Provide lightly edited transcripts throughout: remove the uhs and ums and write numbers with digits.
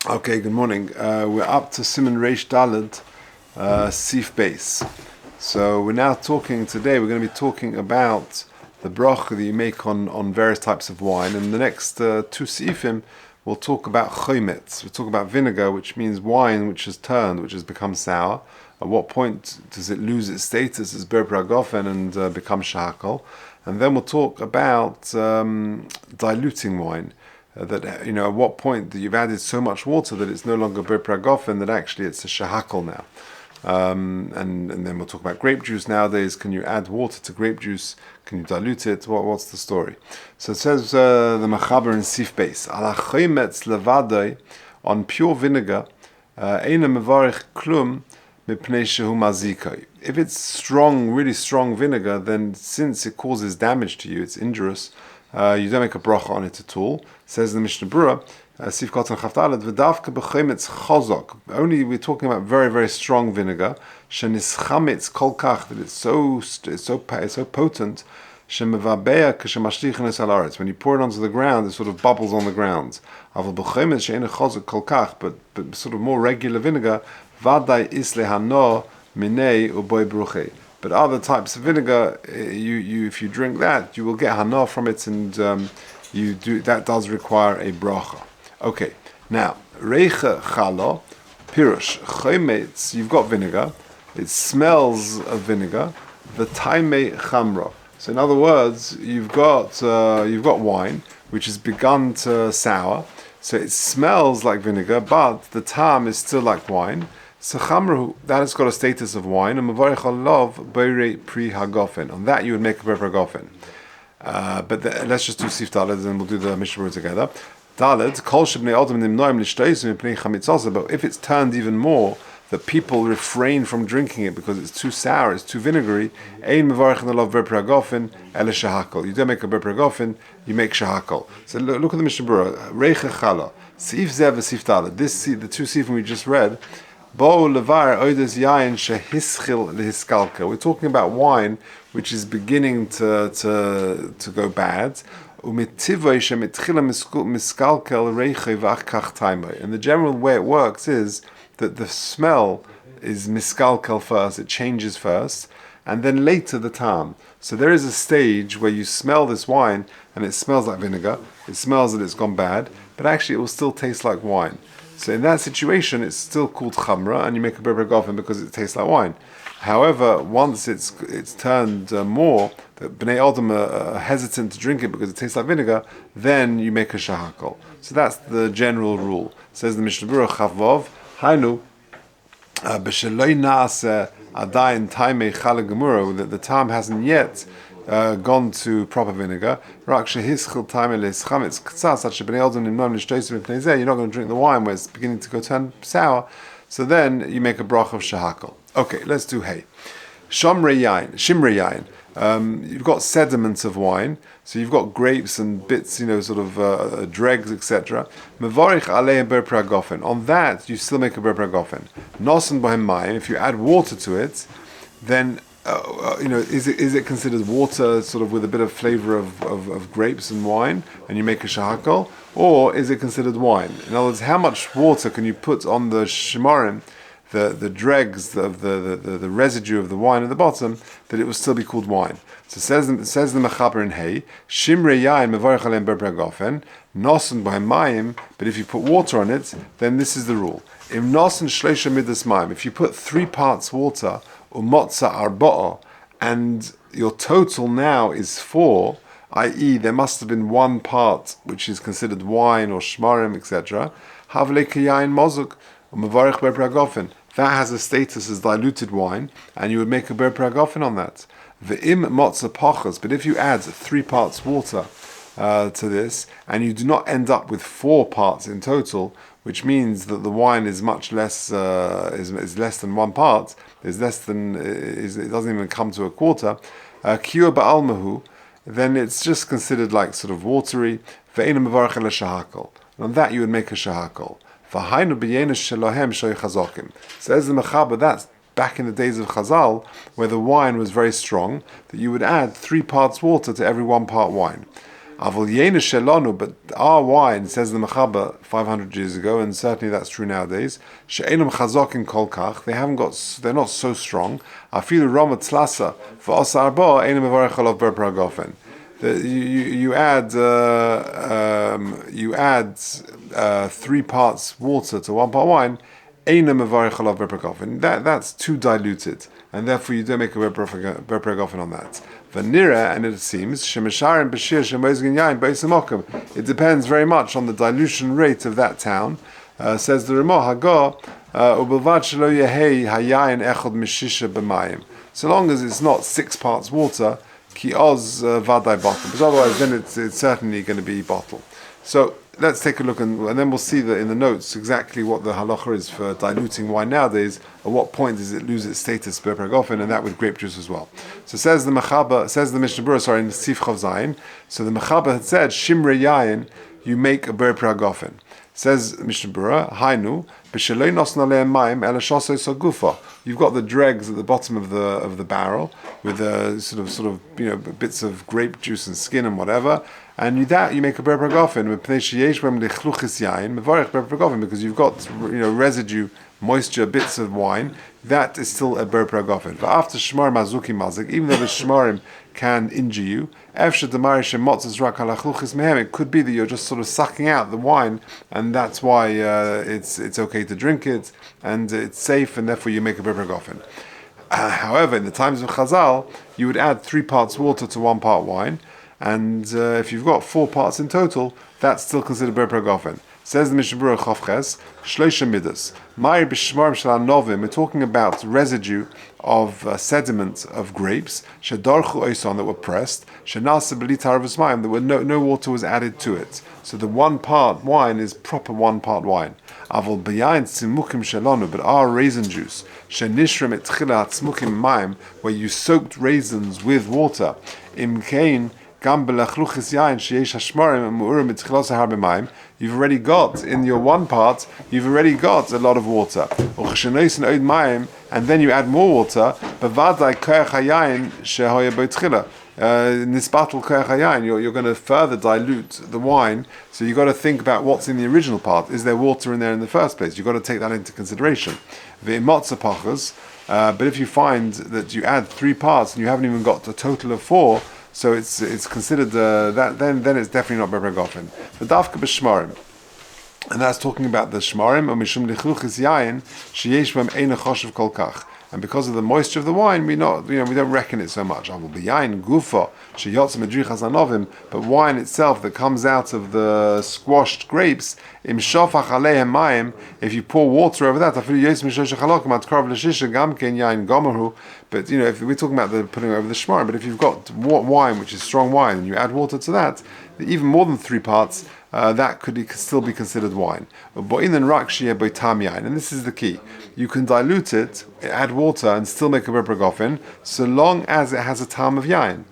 Okay, good morning. We're up to Siman Reish Daled, Sif Base. So we're now talking today, we're going to be talking about the bracha that you make on various types of wine. And the next two Sifim, we'll talk about chometz. We'll talk about vinegar, which means wine which has turned, which has become sour. At what point does it lose its status as ber pragofen and become shahakol? And then we'll talk about diluting wine. That at what point that you've added so much water that it's no longer ber pragofen, that actually it's a shahakol now. And then we'll talk about grape juice nowadays. Can you add water to grape juice? Can you dilute it? What's the story? So it says the Mechaber in Sif Beis, ala chometz levadai, on pure vinegar, eina mevarich klum mipnei shehu mazikai. If it's strong, really strong vinegar, then since it causes damage to you, it's injurious, you don't make a bracha on it at all. Says the Mishnah Berurah, Sif Kotan Chavdalad, v'davka b'chometz chazok. Only we're talking about very, very strong vinegar. Shenischametz kol kach, that it's so potent. Shemevabea k'shemashlichenes al aretz. When you pour it onto the ground, it sort of bubbles on the ground. Aval b'chometz she'ena chazok kol kach, but sort of more regular vinegar. Vadai isle hano minei uboy bruchei. But other types of vinegar, you if you drink that, you will get hana from it, and that does require a bracha. Okay, now reiche chala pirush chometz. You've got vinegar. It smells of vinegar. The taime chamra. So in other words, you've got wine which has begun to sour. So it smells like vinegar, but the tam is still like wine. So chamru, that has got a status of wine, and mevarich alav beirei pri hagofen. On that you would make a ber pragofen. But let's just do Sif Daled, and we'll do the Mishnah Berurah together. Daled, kol shebnei adam nimnoim lishteisim mipnei chamitzasa. But if it's turned even more, that people refrain from drinking it because it's too sour, it's too vinegary, ein mevarich alav ber pragofen ele shahakol. You don't make a ber pragofen, you make shahakol. So look at the Mishnah Berurah. Reiche chala, Sif zev Sif Daled. The two Sifim we just read. We're talking about wine which is beginning to go bad. And the general way it works is that the smell is miskalkel first, it changes first, and then later the tam. So there is a stage where you smell this wine and it smells like vinegar, it smells that it's gone bad, but actually it will still taste like wine. So in that situation, it's still called chamra, and you make a ber pragofen because it tastes like wine. However, once it's turned more, that bnei adam are hesitant to drink it because it tastes like vinegar, then you make a shahakol. So that's the general rule. Says the Mishnah Berurah Chavvav, Hainu b'sheloi naaseh adayin taimei chala gemura, that the time hasn't yet gone to proper vinegar. You're not going to drink the wine where it's beginning to go turn sour. So then you make a bracha of shahakol. Okay, let's do hay. Shimrei yain. You've got sediments of wine, so you've got grapes and bits, dregs, etc. Mevarich alei ber pragofen. On that, you still make a ber pragofen. Nosen bohem mayim. If you add water to it, then is it considered water, sort of with a bit of flavor of grapes and wine, and you make a shahakol, or is it considered wine? In other words, how much water can you put on the shimarim, the dregs of the residue of the wine at the bottom, that it will still be called wine? So says the Mechaber in Hay, Shimrei yain mevarich aleim ber pragofen, nosen b'hem mayim. But if you put water on it, then this is the rule: im nosen shleisha midas mayim. If you put 3 parts water, umotza arba'a, and your total now is 4, i.e., there must have been 1 part which is considered wine or shmarim, etc. Havle kayayin mozuk umevarich ber pragofen. That has a status as diluted wine, and you would make a ber pragofen on that. Ve'im motza pachas. But if you add 3 parts water to this, and you do not end up with 4 parts in total, which means that the wine is much less, is less than 1 part, it doesn't even come to a quarter, kiyur ba'almahu, then it's just considered like sort of watery. Ve'ena mevarich ele shahakol. On that you would make a shahakol. V'hainu b'yenesh shelohem shoy chazokim. Says the Mechaber, that's back in the days of Chazal, where the wine was very strong, that you would add 3 parts water to every 1 part wine. Avol yena shelonu, but our wine, says the Mechaber 500 years ago, and certainly that's true nowadays. She'enum chazokin kolkach, they're not so strong. Afilu romat tzlasa v'osar bo enum mevarech olav ber paragofen. You add 3 parts water to 1 part wine. That's too diluted, and therefore you don't make a berperagofen on that. Vanira, and it seems it depends very much on the dilution rate of that town. Says the Ramah Hagar, so long as it's not 6 parts water, ki oz vaday bottle, because otherwise then it's certainly going to be bottle. So let's take a look, and then we'll see that in the notes exactly what the halacha is for diluting wine nowadays. At what point does it lose its status berperagofen, and that with grape juice as well. So says the Mishnah Berurah, in Sif Chav Zayin. So the Mechaber had said shimre yayin, you make a berperagofen. Says Mishnah Berurah, Hainu b'shelei nosna lehem mayim ela shasei sagufa. You've got the dregs at the bottom of the barrel with sort of bits of grape juice and skin and whatever, and you make a berperagofen because you've got residue, moisture, bits of wine. That is still a berperagofen. But after shmar mazuki mazik, even though the shmarim can injure you, it could be that you're just sort of sucking out the wine, and that's why it's okay to drink it, and it's safe, and therefore you make a berperagofen. However, in the times of Chazal, you would add 3 parts water to 1 part wine, and if you've got 4 parts in total, that's still considered berperagofen. Says the Mishnah Berurah Chavches, Shloisha Midas. Ma'ir b'shmarim shel hanovim. We're talking about residue of sediment of grapes, shedarchu oison, that were pressed, shenasa b'li taravus mayim, that no water was added to it. So the 1 part wine is proper 1 part wine. Avol b'yayin tzimukim shelonu, but our raisin juice, shenishram et tchila tzmukim mayim, where you soaked raisins with water, imkein. You've already got, in your 1 part, you've already got a lot of water. And then you add more water, you're going to further dilute the wine, so you've got to think about what's in the original part. Is there water in there in the first place? You've got to take that into consideration. But if you find that you add 3 parts and you haven't even got a total of 4, so it's considered that then it's definitely not berperagofen. But dafka b'shmarim, and that's talking about the shmarim, or mishum lichluchis yayin sheyesh b'hem eina choshev kol kach. And because of the moisture of the wine, we don't reckon it so much. But wine itself that comes out of the squashed grapes, if you pour water over that, but if we're talking about the putting over the shmar, but if you've got wine which is strong wine and you add water to that, even more than 3 parts, that could still be considered wine. And this is the key. You can dilute it, add water, and still make a berperagofen, so long as it has a tam of yain.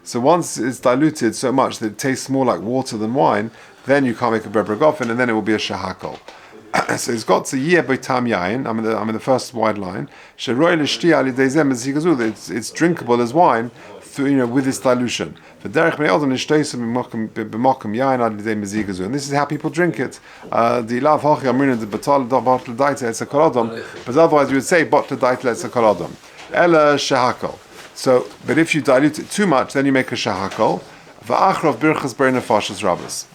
So once it's diluted so much that it tastes more like water than wine, then you can't make a berperagofen, and then it will be a shahakol. So it's got to yeh tam yain. I'm in the first wide line. It's drinkable as wine, with this dilution. And this is how people drink it. But otherwise you would say so, but if you dilute it too much, then you make a shahakol.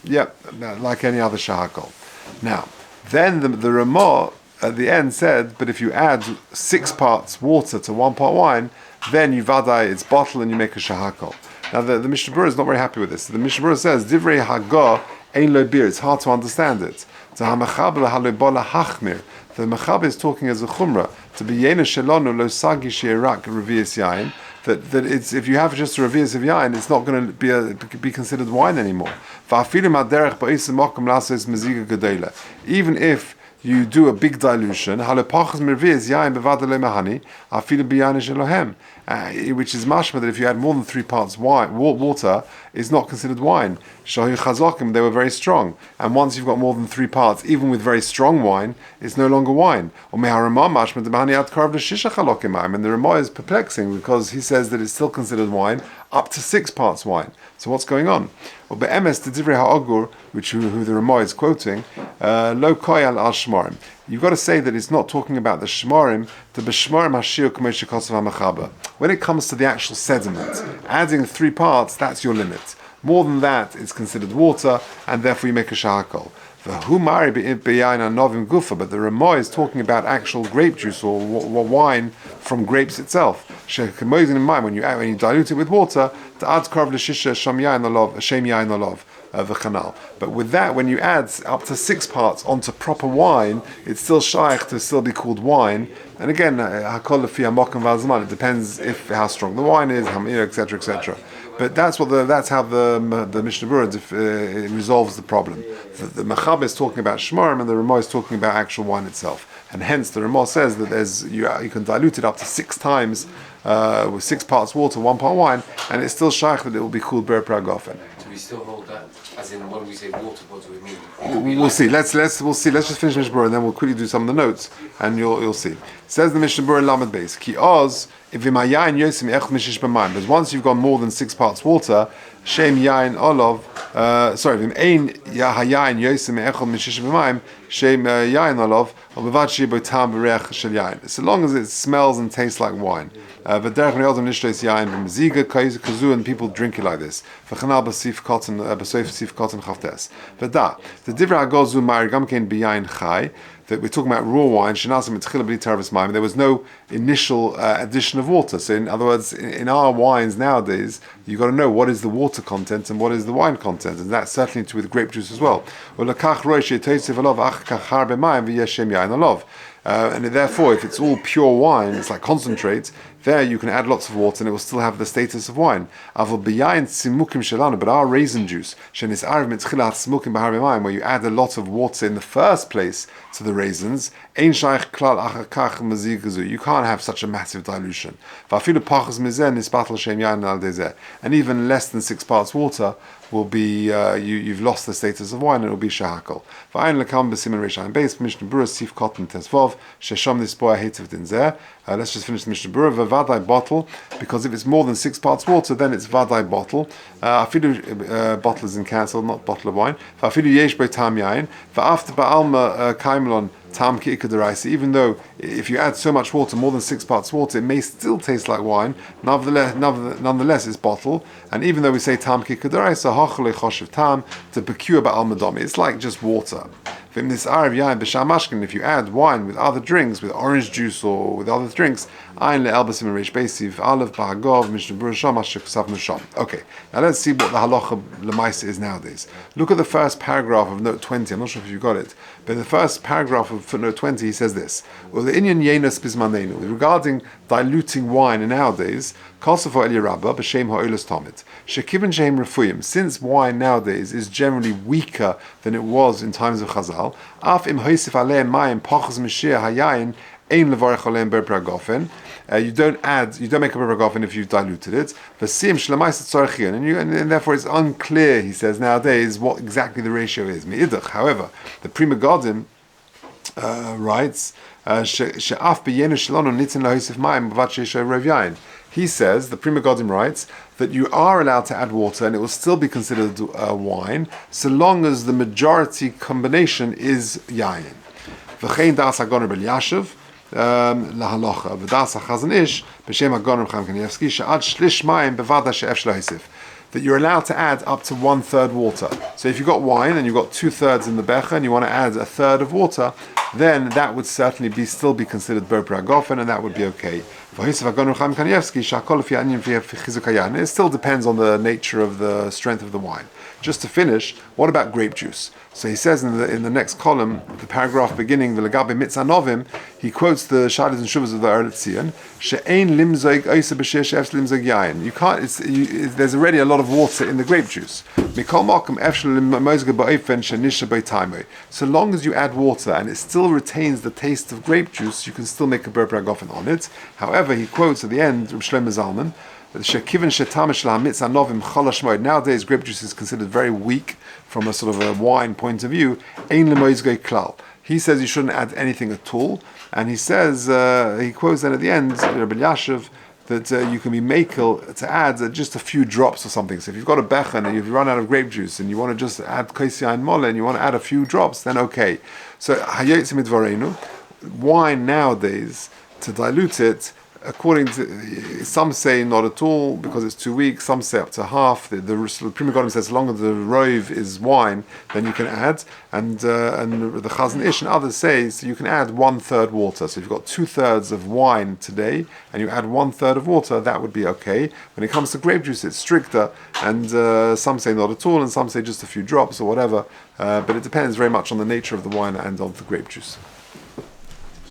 Yep, like any other shahakol. Now, then the Ramah at the end said, but if you add 6 parts water to 1 part wine, then you vadai its bottle and you make a shahakol. Now the Mishnah Berurah is not very happy with this. The Mishnah Berurah says, Divrei Haggah ein lo bir. It's hard to understand it. The Mechaber is talking as a chumrah to be yena shelonu lo sagi she'erak revius yain. That it's, if you have just a revius of yain, it's not going to be considered wine anymore. Even if you do a big dilution, and which is mashma that if you add more than 3 parts water, is not considered wine. Shahu chazokim, they were very strong. And once you've got more than 3 parts, even with very strong wine, it's no longer wine. And the Ramah is perplexing because he says that it's still considered wine up to 6 parts wine. So what's going on? Well, be'emes the divrei ha'ogur, who the Ramah is quoting, lo koyal al shmarim. You've got to say that it's not talking about the shmarim, the b'shmarim hashir k'moshe kosav ha'machaba. When it comes to the actual sediment, adding 3 parts, that's your limit. More than that, it's considered water, and therefore you make a shahakol. But the Ramah is talking about actual grape juice or wine from grapes itself. In mind, when you dilute it with water, but with that, when you add up to 6 parts onto proper wine, it's still shaykh to still be called wine. And again, it depends how strong the wine is, etc., etc. But that's how the Mishnah Berurah resolves the problem. The Machab is talking about shmarim, and the Ramah is talking about actual wine itself. And hence, the Ramah says that you can dilute it up to 6 times with 6 parts water, 1 part wine, and it's still shaykh that it will be called ber pragofen. Do we still hold that? As in, when we say water, what do we mean? We'll see. Let's see. Let's just finish Mishnah Berurah, and then we'll quickly do some of the notes, and you'll see. It says the Mishnah Berurah Lamed Beis Ki Oz. Because once you've gone more than 6 parts water, Shem Yain Olav, Shem Yain Olav, so long as it smells and tastes like wine. And people drink it like this. The Divrei Hagozu Ma'ir Gamkein B'Yain Chai, that we're talking about raw wine. There was no initial addition of water. So, in other words, in our wines nowadays, you've got to know what is the water content and what is the wine content, and that's certainly true with grape juice as well. And therefore, if it's all pure wine, it's like concentrate, there you can add lots of water and it will still have the status of wine. But our raisin juice, where you add a lot of water in the first place to the raisins, you can't have such a massive dilution. And even less than 6 parts water will be, you've lost the status of wine and it will be shahakol. Let's just finish the Mishnah Berurah. Vadai bottle, because if it's more than 6 parts water, then it's vadai bottle. Bottle is in cancel, not bottle of wine. Even though if you add so much water, more than 6 parts water, it may still taste like wine. Nonetheless, it's bottle. And even though we say tam ki kedaraisa, hachle choshev tam to procure ba'al madami, it's like just water. If you add wine with other drinks, with orange juice or with other drinks, okay, now let's see what the halacha lemaisa is nowadays. Look at the first paragraph of note 20. I'm not sure if you got it, but in the first paragraph of footnote 20, he says this: well, the inyan yenas bismanenu, regarding diluting wine nowadays, since wine nowadays is generally weaker than it was in times of Chazal, you don't make a bragofen if you've diluted it. And therefore it's unclear, he says nowadays, what exactly the ratio is. However, the Pri Megadim writes, he says, the Pri Megadim writes, that you are allowed to add water and it will still be considered wine, so long as the majority combination is yayin. V'chein das hagoner bel yashav lahalocha v'das hachazon ish b'shem hagoner Chaim Kanievsky she'ad shlish mayim bevada she'ef shlehisif, that you're allowed to add up to 1/3 water. So if you've got wine and you've got 2/3 in the becher and you want to add 1/3 of water, then that would certainly still be considered ber pragofen, and that would be okay. It still depends on the nature of the strength of the wine. Just to finish, what about grape juice? So he says in the next column, the paragraph beginning, V'legabe mitzanovim, he quotes the Shadas and Shuvas of the Orach Tzion, she'ein limzoig oisa b'shir she'efsh limzoig yayin. You can't. There's already a lot of water in the grape juice. Mikol makom efsh limozga ba'ofen she'nisha b'taimoi. So long as you add water and it's still still retains the taste of grape juice, you can still make a ber bragofen on it. However, he quotes at the end, Reb Shlomo Zalman, nowadays grape juice is considered very weak from a sort of a wine point of view. He says you shouldn't add anything at all, and he says, he quotes then at the end, Rabbi Yashiv, that you can be makel to add just a few drops or something. So if you've got a bechen and you've run out of grape juice and you want to just add kosi ein mole and you want to add a few drops, then okay. So hayotzim midvarenu, wine nowadays, to dilute it, according to some say not at all because it's too weak. Some say up to half. The Pri Megadim says as long as the rove is wine, then you can add. And the Chazon Ish and others say so you can add 1/3 water. So if you've got 2/3 of wine today and you add 1/3 of water, that would be okay. When it comes to grape juice, it's stricter, and some say not at all, and some say just a few drops or whatever. But it depends very much on the nature of the wine and of the grape juice.